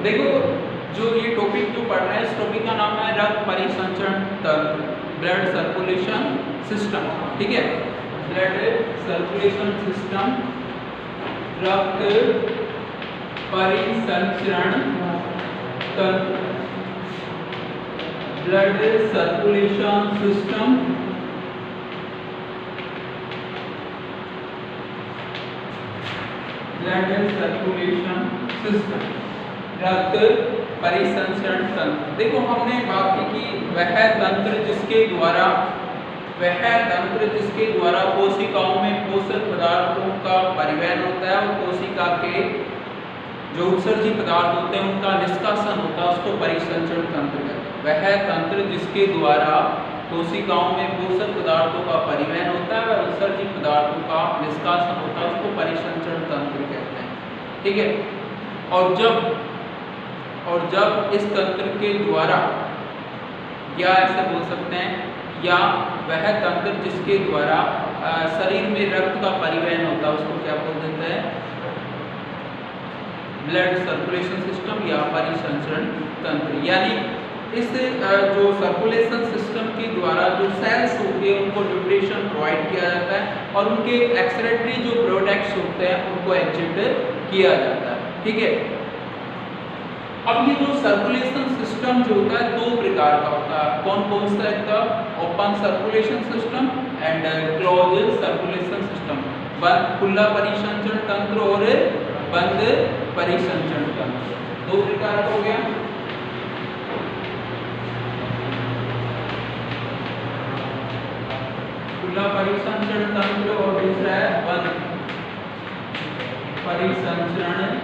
देखो जो ये टॉपिक जो पढ़ रहे हैं, इस टॉपिक का नाम है रक्त परिसंचरण तंत्र, ब्लड सर्कुलेशन सिस्टम। ठीक है, ब्लड सर्कुलेशन सिस्टम, रक्त परिसंचरण तंत्र, blood circulation system, blood circulation system, रक्त परिसंचरण तंत्र। देखो हमने बात की कि वह तंत्र जिसके द्वारा कोशिकाओं में पोषक पदार्थों का परिवहन होता है और कोशिका के जो उत्सर्जी पदार्थ होते हैं उनका निष्कासन होता है, उसको परिसंचरण तंत्र कहते हैं। वह तंत्र जिसके द्वारा कोशिकाओं में पोषक पदार्थों का परिवहन होता है और उत्सर्जी पदार्थों का निष्कासन होता है, उसको परिसंचरण तंत्र कहते हैं। ठीक है, और जब इस तंत्र के द्वारा, या ऐसे बोल सकते हैं, या वह तंत्र जिसके द्वारा शरीर में रक्त का परिवहन होता है उसको क्या बोल देते हैं, ब्लड सर्कुलेशन सिस्टम या परिसंचरण तंत्र। यानी इस जो सर्कुलेशन सिस्टम के द्वारा जो सेल्स होते हैं उनको न्यूट्रिशन प्रोवाइड किया जाता है और उनके एक्सक्रीटरी जो प्रोडक्ट्स होते हैं उनको एग्जिट किया जाता है। ठीक है, अब ये जो सर्कुलेशन सिस्टम जो होता है दो प्रकार का होता है। कौन कौन सा है? Open circulation system and close circulation system, खुला परिसंचरण तंत्र और बंद परिसंचरण तंत्र, दो प्रकार का हो गया। खुला परिसंचरण तंत्र और दूसरा है बंद परिसंचरण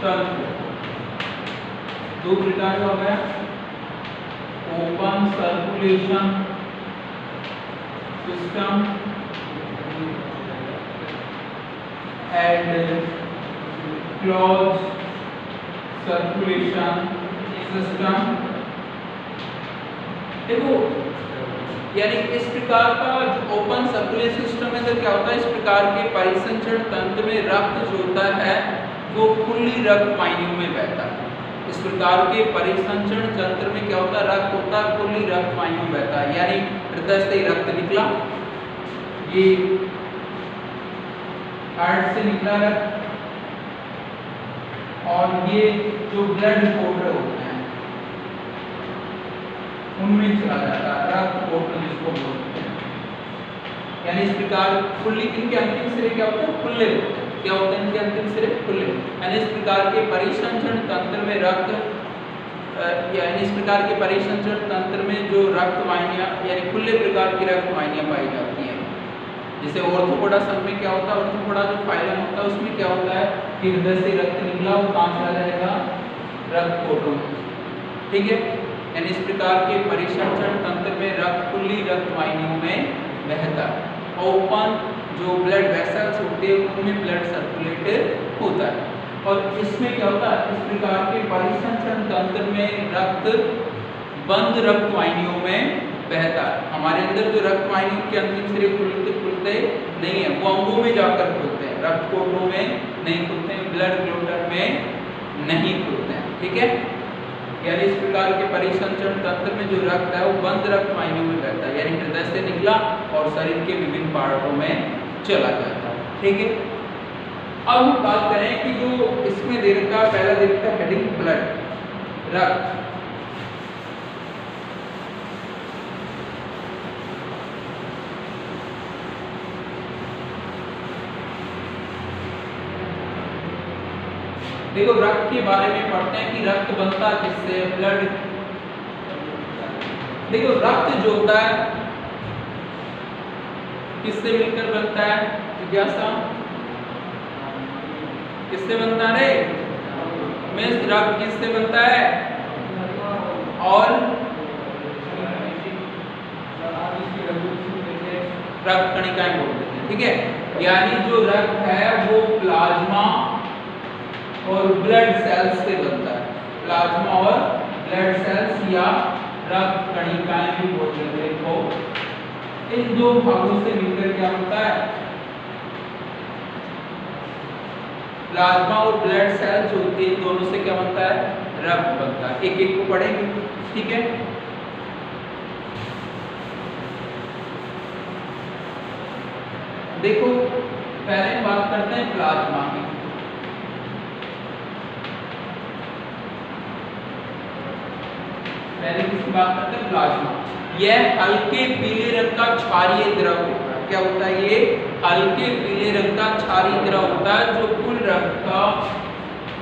तंत्र, दो प्रकार का हो गया। Open circulation system and close circulation system. देखो यानी इस प्रकार का ओपन सर्कुलेशन सिस्टम में तो क्या होता है, इस प्रकार के परिसंचरण तंत्र में रक्त जो होता है वो खुली रक्त वाहिनियों में बहता है। इस प्रकार के परिसंचरण तंत्र में क्या होता है, रक्त होता है खुली रक्त वाहिनियों में बहता है। यानी हृदय से रक्त निकला, ये हार्ट से निकला रक्त, और ये जो ब्लड पोर्टल होते हैं उनमें चला जाता है, रक्त पोर्टल जिसको बोलते हैं। यानी इस प्रकार खुली, इनके अंतिम सिरे क्या होते हैं, खुले होते हैं। क्या होते हैं इनके अंतिम सिरे, खुले। यानी इस प्रकार के परिसंचरण तंत्र में रक्त, यानी इस प्रकार के परिसंचरण तंत्र में जो रक्त वाहिनियां यानी खुले प्रकार की रक्त वाहिनियां पाई जाती हैं। जैसे ऑर्थोपोडा सब में क्या होता है, ऑर्थोपोडा जो फाइलम होता है उसमें क्या होता है कि हृदय से रक्त निकला वो कहाँ चला जाएगा, रक्त कोटों में। ठीक है, यानी इस प्रकार के परिसंचरण तंत्र में रक्त खुली रक्त वाहिनियों में बहता है। ओपन जो ब्लड वेसल्स होते हैं उनमें ब्लड सर्कुलेट होता है। और इसमें क्या होता है, इस प्रकार के परिसंचरण तंत्र में रक्त बंद रक्त वाहिनियों में बहता है। हमारे अंदर जो रक्त वाहिनियों के अंतिम सिरे खुलते नहीं है, वो अंगों में जाकर खुलते हैं, रक्त कोटों में नहीं खुलते हैं, ब्लड क्लोटर में नहीं खुलते हैं। ठीक है, यानी इस प्रकार के परिसंचरण तंत्र में जो रक्त है वो बंद रक्त वाहिनियों में बहता है, यानी हृदय से निकला और शरीर के विभिन्न पार्टों में चला जाता है। ठीक है, अब हम बात करें कि जो इसमें दे रखा, पहला दे रखा हेडिंग ब्लड, रक्त। देखो रक्त के बारे में पढ़ते हैं कि रक्त बनता किससे, ब्लड। देखो रक्त जो होता है किससे मिलकर बनता है, जिज्ञासा, किससे बनता है रे? में रक्त किससे बनता है, और रक्त कणिकाएं बोलते हैं। ठीक है, यानी जो रक्त है वो प्लाज्मा और ब्लड सेल्स से बनता है, प्लाज्मा और ब्लड सेल्स या रक्त कणिकाएं भी बोलते हैं। देखो इन दो भागों से मिलकर क्या बनता है, प्लाज्मा और ब्लड सेल्स होती है, दोनों से क्या रक्त बनता है। एक एक को पढ़ेंगे, ठीक है। देखो पहले बात करते हैं प्लाज्मा की। पहले किसकी बात करते हैं? प्लाज्मा। यह हल्के पीले रंग का क्षारीय द्रव होता है। क्या होता है? ये हल्के पीले रंग का क्षारीय द्रव होता है जो कुल रक्त का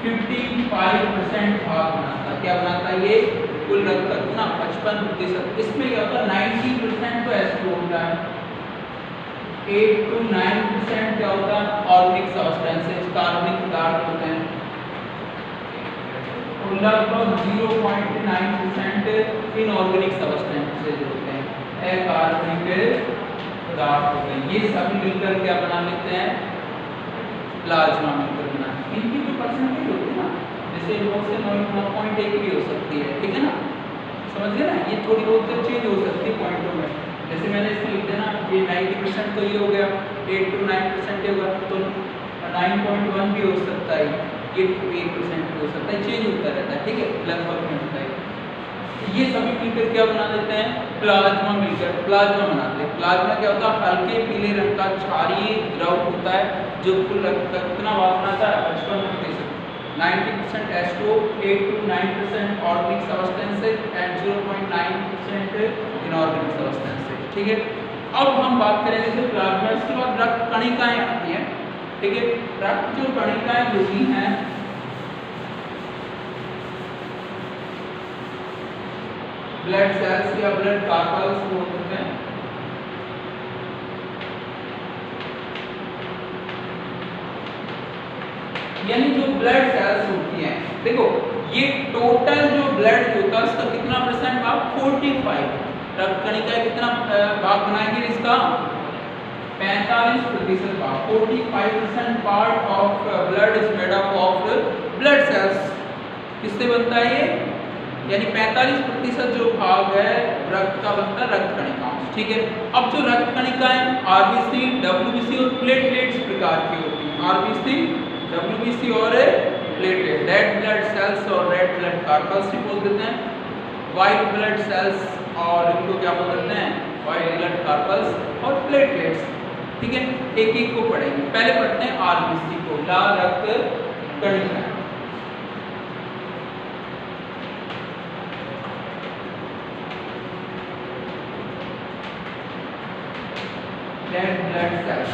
55% भाग बनाता है। क्या बनाता है? ये कुल रक्त का कितना? 55%। इसमें क्या होता है? 90% तो H2 होता है, 8 to 9% क्या होता है? ऑर्गेनिक सब्सटेंसेस, कार्बनिक पदार्थ होते हैं, और लगभग 0.9% इनऑर्गेनिक सब्सटेंसेस होते हैं, अकार्बनिक पदार्थ होते हैं। ये सभी मिलकर क्या बना लेते हैं? प्लाज्मा मिलकर बना। इनकी जो परसेंटेज होती है ना, जैसे 9 से 9.1 भी हो सकती है, ठीक है ना, समझ गए ना। ये थोड़ी बहुत चेंज हो सकती है पॉइंटों में। जैसे मैंने इसमें लिख दिया ना, ये 90% तो ये हो गया, 8 to 9% होगा, तो 9.1 भी हो सकता है, ये 8% भी हो सकता है, चेंज होता रहता है, ठीक है, लगभग में होता है। ये सभी मिलकर क्या बना देते हैं? प्लाज्मा मिलकर प्लाज्मा बनाते हैं। प्लाज्मा क्या होता है? हल्के पीले रंग का क्षारीय द्रव होता है जो कुल रक्त का कितना भाग बनाता है? 55%। 90% H2O, 8 to 9% organic substances and 0.9% inorganic substances, ठीक है। अब हम बात करेंगे जैसे प्लाज्मा, इसके बाद रक्त कणिकाएं आती हैं, ठीक है। रक्त जो कणिकाएं होती हैं ब्लड सेल्स या ब्लड कार्पल्स होते हैं, यानी जो ब्लड सेल्स होती हैं, देखो ये टोटल जो ब्लड होता है उसका कितना परसेंट भाग? 45। रक्त कणिकाएं कितना भाग बनाएंगे इसका? 45% भाग। 45% part of blood is made up of blood cells. किससे बनता है ये? यानी 45% जो भाग है रक्त का बनता है रक्त कणिकाओं से, ठीक है। अब जो रक्त कणिकाएं आरबीसी, डब्ल्यूबीसी और प्लेटलेट्स प्रकार की होती हैं। आरबीसी, डब्ल्यूबीसी और प्लेटलेट, रेड ब्लड सेल्स और रेड ब्लड कार्पल्स भी बोल देते हैं, व्हाइट ब्लड सेल्स और इनको क्या बोल देते हैं? व्हाइट ब्लड कार्पल्स और प्लेटलेट्स, ठीक है। एक एक को पढ़ेंगे। पहले पढ़ते हैं आरबीसी को, लाल रक्त कणिकाएं। Red blood cells.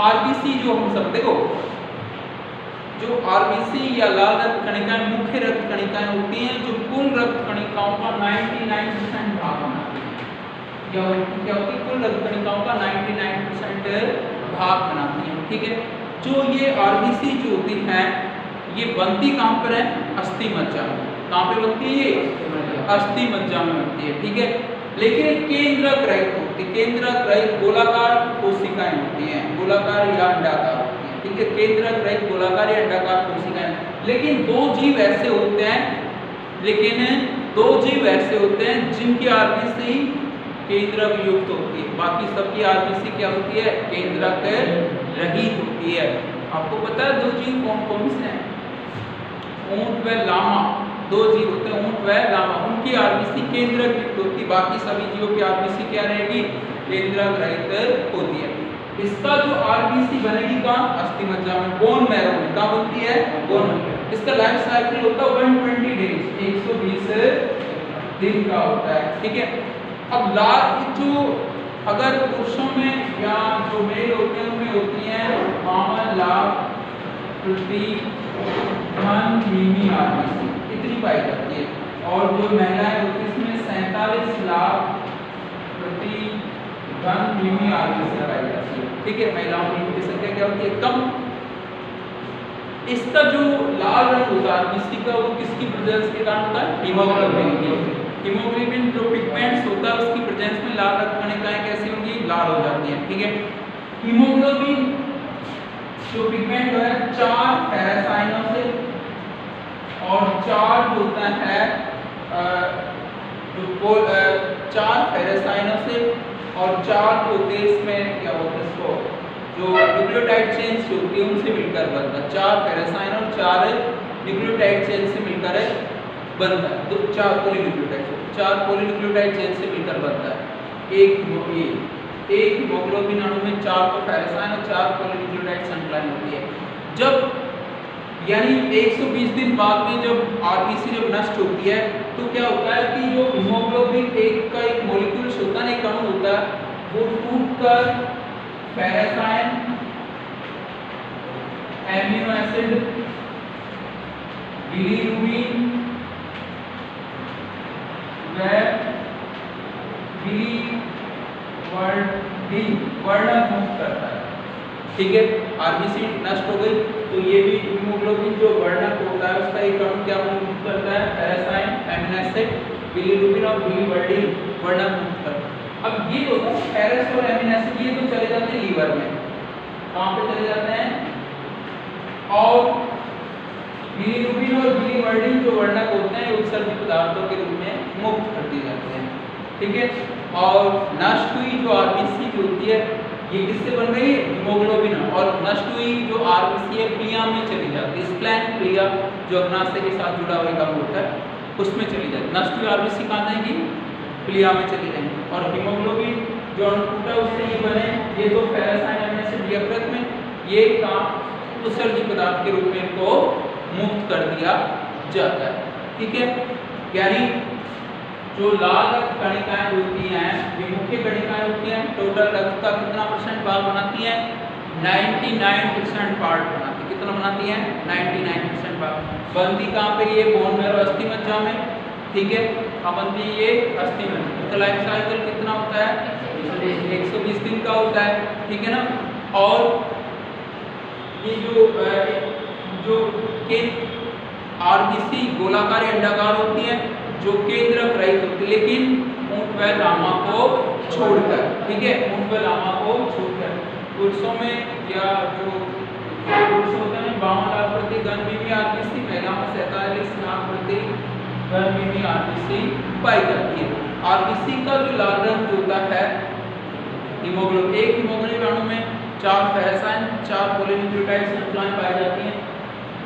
आरबीसी जो हम सब देखो, जो आरबीसी या लाल रक्त कणिकाएं मुख्य रक्त कणिकाएं होती हैं जो कुल रक्त कणिकाओं का 99% भाग बनाती हैं। क्या होती है? कुल रक्त कणिकाओं का 99% भाग बनाती हैं, ठीक है। जो ये आरबीसी जो होती हैं ये बनती कहाँ पर है? अस्थि मज्जा में। कहाँ पे बनती है ये? अस्थि मज्जा में बनती है, ठीक है। लेकिन केंद्रक रहित होती है, केंद्रक रहित गोलाकार कोशिकाएं होती हैं, गोलाकार या अंडाकार होती हैं, ठीक है। केंद्रक रहित गोलाकार या अंडाकार कोशिकाएं। लेकिन दो जीव ऐसे होते हैं जिनकी आरबीसी केंद्रक युक्त होती है, बाकी सबकी आरबीसी क्या होती है? केंद्रक रहित होती है। आपको पता है दो जीव कौन कौन से हैं? ऊंट व लामा, दो जीव होते हैं, ऊंट व लामा, उनकी आरबीसी केंद्रक युक्त होती है, बाकी सभी जीवों की आरबीसी क्या रहेगी? केंद्रक रहित होती है। इसका जो आरबीसी बनेगी कहाँ? अस्थि मज्जा में, बोन मैरो में। कहाँ बनती है? Bone marrow. इसका लाइफ साइकिल होता है 120 डेज, 120 दिन का होता है, ठीक है। अब जो अगर पुरुषों में या जो मेल होते हैं उनमें होती हैं मामन लाख प्रति घन मिमी आरबीसी, इतनी पाई जाती है। और जो महिलाएं होती है इसमें 47 लाख प्रति घन मिमी आरबीसी पाई जाती है, ठीक है। महिलाओं की संख्या क्या होती है? कम। इसका जो लाल रंग होता है आरबीसी का, वो किसकी प्रेजेंस के कारण होता है? हीमोग्लोबिन की। हीमोग्लोबिन जो पिगमेंट्स होता है उसकी प्रेजेंस में लाल रक्त कणिकाएं कैसी होंगी? लाल हो जाती हैं, ठीक है। हीमोग्लोबिन जो पिगमेंट है 4 पैरासाइनों से और 4 होता है जो 4 पैरासाइनों से और 4 होते हैं इसमें क्या बोलते हैं इसको? जो न्यूक्लियोटाइड चेन्स होती है उनसे मिलकर बनता है। 4 पैरासाइन और 4 न्यूक्लियोटाइड चेन से मिलकर बनता है। तो 4 पॉलीन्यूक्लियोटाइड चेन से मिलकर बनता है एक हीमोग्लोबिन अणु में 4 तो पैरासाइन और 4 पॉलीन्यूक्लियोटाइड संकलन होती है। जब यानी 120 दिन बाद में जब आरबीसी जब नष्ट होती है तो क्या होता है कि जो हीमोग्लोबिन का एक मॉलिक्यूल होता है, एक अणु होता है, वो टूटकर पैरासाइन, एमिनो एसिड, बिलीरुबिन व वर्णक मुक्त करता है। ठीक है, आरबीसी नष्ट हो गई तो ये भी हीमोग्लोबिन जो वर्णक होता है उसका एक अणु क्या मुक्त करता है, पैरासाइन, एमिनो एसिड, बिलीरुबिन और बिलीवर्डिन वर्णक मुक्त करता है। अब ये होता है पैरास और एमिनो एसिड, ये तो चले जाते हैं लीवर में, कहां पे चले जाते हैं, और बिलीरुबिन और बिलीवर्डिन जो वर्णक होते हैं उत्सर्जित पदार्थों के रूप में मुक्त कर दिए जाते हैं। ठीक है, और नष्ट हुई जो आरबीसी जो होती है ये किससे बन रही है, हीमोग्लोबिन, और नष्ट हुई जो आरबीसी है प्लिया में चली जाती है, स्प्लैन प्लिया जो अग्नाशय के साथ जुड़ा हुआ एक होता है उसमें चली जाती है। नष्ट हुई आरबीसी कहां जाएगी, प्लिया में चली जाएंगी। और हीमोग्लोबिन जो टूटा उससे ये बने, ये तो पैरासाइन एमिनो एसिड यकृत में, ये काम उत्सर्जित पदार्थ के रूप में इनको मुक्त कर दिया जाता है। ठीक है, यानी जो लाल रक्त कणिकाएं होती हैं ये मुख्य कणिकाएं होती हैं, टोटल रक्त का कितना % भाग बनाती हैं, 99% पार्ट बनाती है। कितना बनाती हैं, 99% भाग। बनती कहाँ पे, ये बोन मैरो अस्थि मज्जा में। ठीक है, बनती ये अस्थि में। तो लाइफ साइकिल कितना होता है, 120 दिन का होता है। ठीक है ना, और ये जो के आरबीसी गोलाकार अंडाकार होती है जो केंद्रक रहित होती है, लेकिन ऊंट व लामा को छोड़कर। ठीक है, ऊंट व लामा को छोड़कर पुरुषों में या जो पुरुष होते हैं 52 लाख प्रति घन मीमी आरबीसी, महिला में 47 लाख प्रति घन मीमी आरबीसी पाई जाती है। आरबीसी का जो लाल रंग होता है हीमोग्लोबिन, एक हीमोग्लोबिन अणु में 4 पैरासाइन 4 पॉलीन्यूक्लियोटाइड श्रृंखलाएं पाई जाती हैं।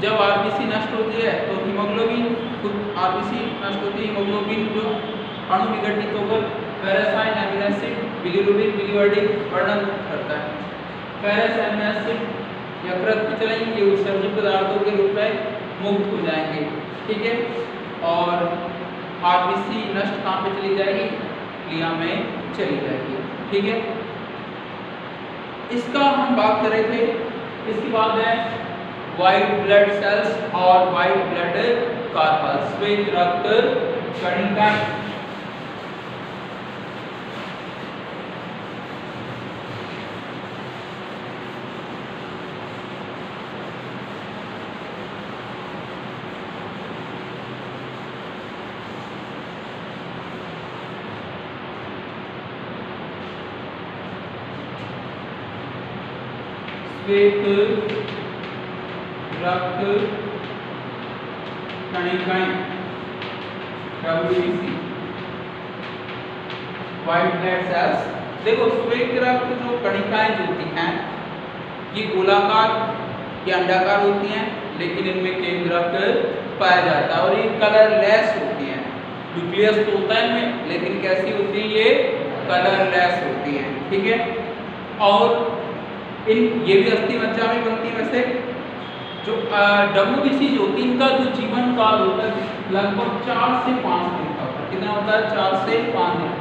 जब आरबीसी नष्ट होती है तो हीमोग्लोबिन, आरबीसी नष्ट होती है, हीमोग्लोबिन जो अणु विघटित होकर पैरासाइन, एमिनो एसिड, बिलीरुबिन, बिलीवर्डिन वर्णन करता है। पैरास एमिनो एसिड यकृत में चलेंगे, ये उत्सर्जित पदार्थों के रूप में मुक्त हो जाएंगे। ठीक है, और आरबीसी नष्ट कहाँ पे चली जाएगी, प्लिया में चली जाएगी। ठीक है, इसका हम बात कर रहे थे। इसके बाद है व्हाइट ब्लड सेल्स और व्हाइट ब्लड कार्पस, श्वेत रक्त कणिकाएं। श्वेत रक्त कणिकाएं, WBC, व्हाइट ब्लड सेल्स। देखो श्वेत रक्त जो कणिकाएं होती हैं ये गोलाकार या अंडाकार होती हैं, लेकिन इनमें केंद्रक पाया जाता है और ये कलरलेस होती हैं। न्यूक्लियस तो होता है इनमें, लेकिन कैसी होती है, ये कलरलेस होती है। ठीक है, और ये भी अस्थि मज्जा में बनती है। वैसे जो WBC जो होती है इनका जो जीवन काल होता है लगभग 4 से 5 दिन का होता है। कितना होता है, 4 से 5 दिन।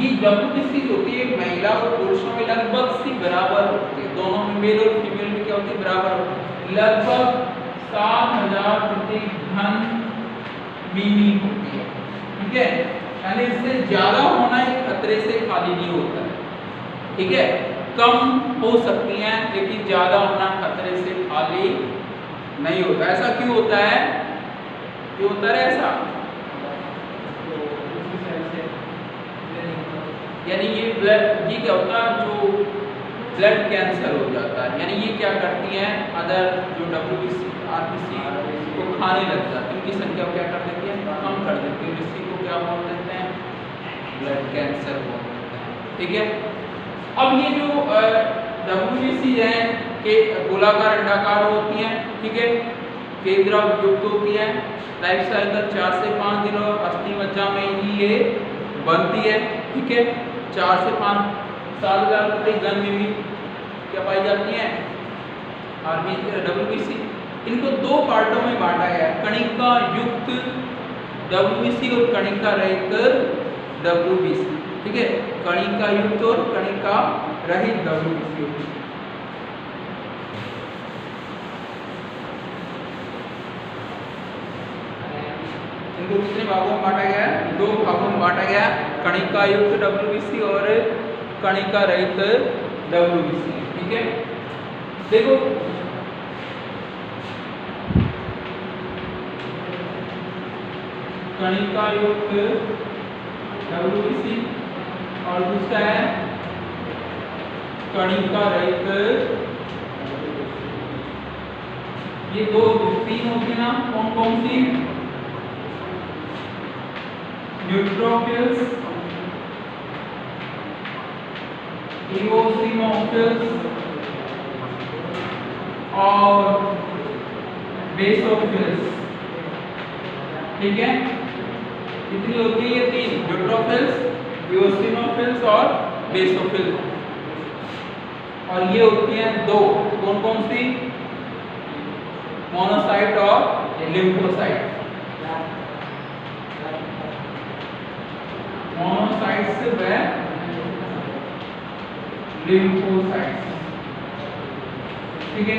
ये WBC जो होती है महिला और पुरुषों में लगभग सी बराबर होती है, दोनों में मेल और फीमेल में क्या होती है, बराबर होती है। लगभग 7000 प्रति घन मीमी होती है। ठीक है, यानी इससे ज्यादा होना एक खतरे से खाली नहीं होता है। ठीक है, कम हो सकती हैं लेकिन ज्यादा होना खतरे से खाली नहीं होता। ऐसा क्यों होता है, क्यों होता है ऐसा, यानी ये क्या होता है, जो ब्लड कैंसर हो जाता है, यानी ये क्या करती हैं, अदर जो WBC आरबीसी को खाने लग जाती है, उनकी संख्या क्या कर देती है, कम कर देती है। इसी को क्या बोल देते हैं, ब्लड कैंसर बोल देते हैं। ठीक है, अब ये जो WBC है कि गोलाकार अंडाकार होती हैं, ठीक है, केंद्र युक्त होती है, लाइफ साइकिल 4 से 5 दिनों अस्थि मज्जा में ही ये बनती है, ठीक है। 4 से 5 साल गन में भी क्या पाई जाती है, WBC। इनको दो पार्टों में बांटा गया है, कणिका युक्त WBC और कणिका रहित WBC, ठीक है, कणिका युक्त और कणिका रहित WBC। इनको कितने भागों में बांटा गया है, 2 भागों में बांटा गया है, कणिका युक्त WBC और कणिका रहित WBC, ठीक है। देखो कणिका युक्त WBC और दूसरा है कणिका रहित। ये 3 होती है ना, कौन कौन सी, न्यूट्रोफिल्स, इओसिनोफिल्स और बेसोफिल्स, ठीक है। कितनी होती है, 3, न्यूट्रोफिल्स, इओसिनोफिल्स और बेसोफिल्स। और ये होती हैं 2, कौन कौन सी, मोनोसाइट और लिम्फोसाइट। मोनोसाइट्स व लिम्फोसाइट्स, ठीक है।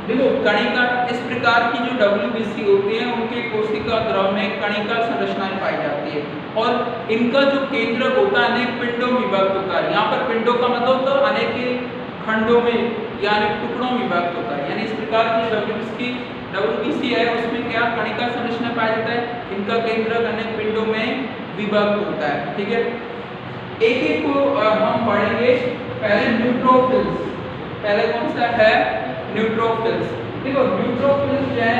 देखो कणिका, इस प्रकार की जो WBC होती है उनके कोशिका द्रव में कणिका संरचनाएं पाई जाती है और इनका जो केंद्रक होता है अनेक पिंडों में विभक्त होता है। यहाँ पर पिंडों का मतलब होता है अनेक खंडों में यानी टुकड़ों में विभक्त होता है। यानी इस प्रकार की WBC है उसमें क्या कणिका संरचना पाया जाता है, इनका केंद्रक अनेक पिंडों में विभक्त होता है, ठीक है। एक एक को हम पढ़ेंगे। पहले न्यूट्रोफिल्स, पहले कौन सा है, न्यूट्रोफिल्स। देखो न्यूट्रोफिल्स जो है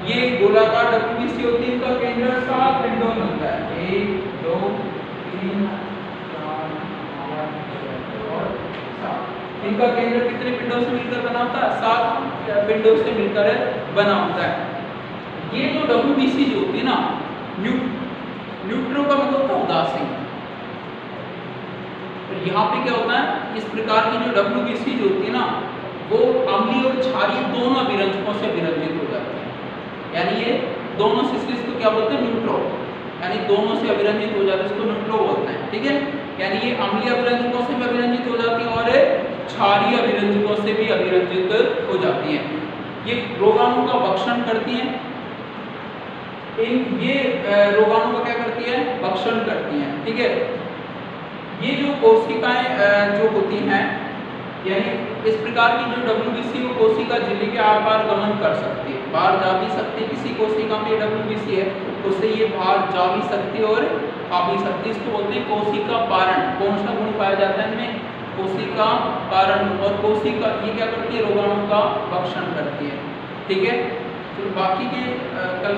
ये गोलाकार WBC होती है, इनका केंद्र 7 पिंडों में होता है, 1 2 3 4 5 6 और 7। इनका केंद्र कितने पिंडों से मिलकर बना होता है, 7 पिंडों से मिलकर बना होता है। ये जो WBC जो होती है ना, न्यूट्रो का मतलब होता है उदासीन। तो यहाँ पे क्या होता है, इस प्रकार की जो WBC जो होती है ना वो अम्लीय और क्षारीय दोनों अभिरंजकों से विरंजित हो जाती है। यानी ये दोनों से, इसको क्या बोलते हैं, न्यूट्रो, यानी दोनों से अभिरंजित हो जाते हैं, इसको न्यूट्रो बोलते हैं, ठीक है। यानी ये अम्लीय अभिरंजकों से भी अभिरंजित हो जाती है और क्षारीय अभिरंजकों से भी अभिरंजित हो जाती है। ये रोगाणु का भक्षण करती हैं, ये रोगाणु का क्या करती है, भक्षण करती हैं, ठीक है। ये जो कोशिकाएं जो होती हैं, यानी इस प्रकार की जो WBC वो कोशिका झिल्ली के आर पार गमन कर सकती है, बाहर जा भी सकती है। किसी कोशिका में WBC है उससे ये बाहर जा भी सकती है और आ भी सकती है। इसको बोलते हैं कोशिका पारण। कौन सा गुण पाया जाता है इनमें, कोशिका पारण। और कोशिका ये क्या करती है, रोगाणु का भक्षण करती है, ठीक है। तो बाकी के कल